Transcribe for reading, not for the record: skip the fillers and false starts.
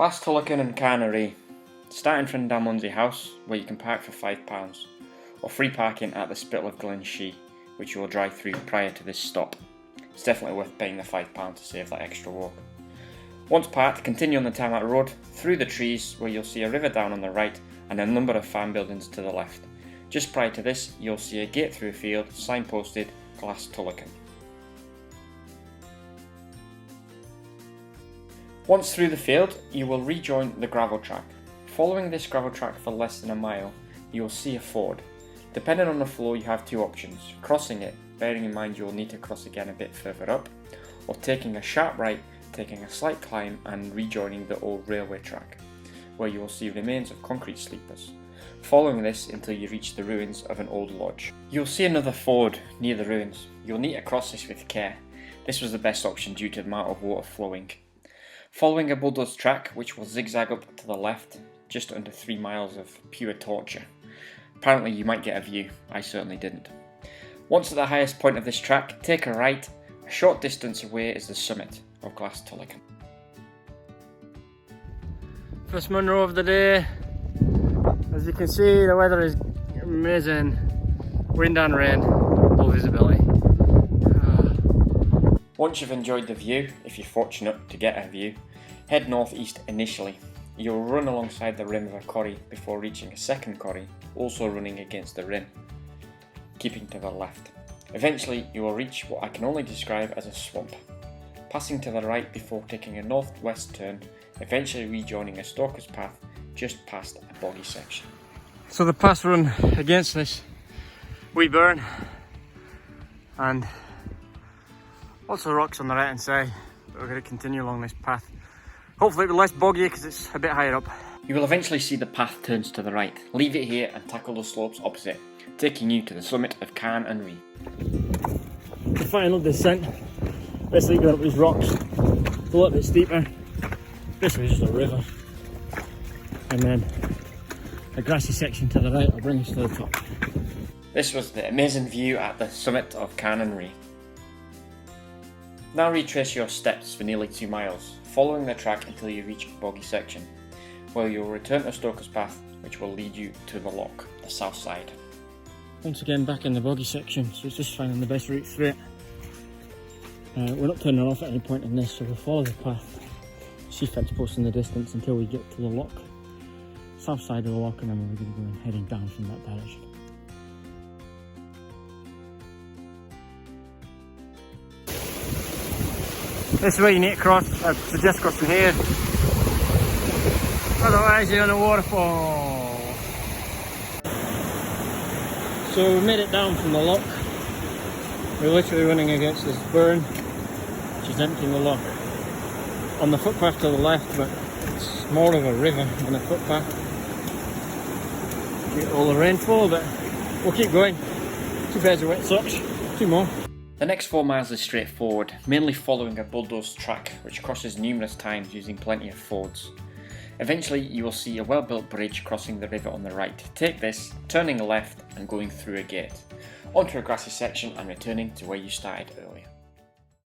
Glas, Tulaichean and Carn, starting from Dalmunsey House, where you can park for £5, or free parking at the Spittal of Glenshee, which you will drive through prior to this stop. It's definitely worth paying the £5 to save that extra walk. Once parked, continue on the tarmac road, through the trees, where you'll see a river down on the right and a number of farm buildings to the left. Just prior to this, you'll see a gate through a field, signposted Glas, Tulaichean. Once through the field, you will rejoin the gravel track. Following this gravel track for less than a mile, you will see a ford. Depending on the flow, you have two options: crossing it, bearing in mind you will need to cross again a bit further up, or taking a sharp right, taking a slight climb and rejoining the old railway track, where you will see remains of concrete sleepers. Following this until you reach the ruins of an old lodge. You'll see another ford near the ruins. You'll need to cross this with care. This was the best option due to the amount of water flowing. Following a bulldozed track which will zigzag up to the left, just under 3 miles of pure torture. Apparently you might get a view, I certainly didn't. Once at the highest point of this track, take a right. A short distance away is the summit of Glas, Tulaichean. First Munro of the day. As you can see, the weather is amazing. Wind and rain, low visibility. Once you've enjoyed the view, if you're fortunate to get a view, head northeast initially. You'll run alongside the rim of a corrie before reaching a second corrie, also running against the rim, keeping to the left. Eventually you will reach what I can only describe as a swamp, passing to the right before taking a northwest turn, eventually rejoining a stalker's path just past a boggy section. So the paths run against this wee burn, and lots of rocks on the right hand side, but we're going to continue along this path. Hopefully it'll be less boggy because it's a bit higher up. You will eventually see the path turns to the right. Leave it here and tackle the slopes opposite, taking you to the summit of Carn and Righ. The final descent, basically going up these rocks, it's a little bit steeper, basically just a river, and then a grassy section to the right will bring us to the top. This was the amazing view at the summit of Carn and Righ. Now retrace your steps for nearly 2 miles, following the track until you reach a boggy section, where you will return to Stoker's Path, which will lead you to the Loch, the south side. Once again back in the boggy section, so it's just finding the best route through it. We're not turning off at any point in this, so we'll follow the path, see fence posts in the distance until we get to the Loch, south side of the Loch, and then we're going to go heading down from that direction. This is where you need to cross. I suggest crossing here, otherwise you're on a waterfall. So we made it down from the Loch. We're literally running against this burn, which is emptying the Loch. On the footpath to the left, but it's more of a river than a footpath. Get all the rainfall, but we'll keep going. 2 pairs of wet socks, 2 more. The next 4 miles is straightforward, mainly following a bulldozed track which crosses numerous times using plenty of fords. Eventually you will see a well-built bridge crossing the river on the right. Take this, turning left and going through a gate, onto a grassy section and returning to where you started earlier.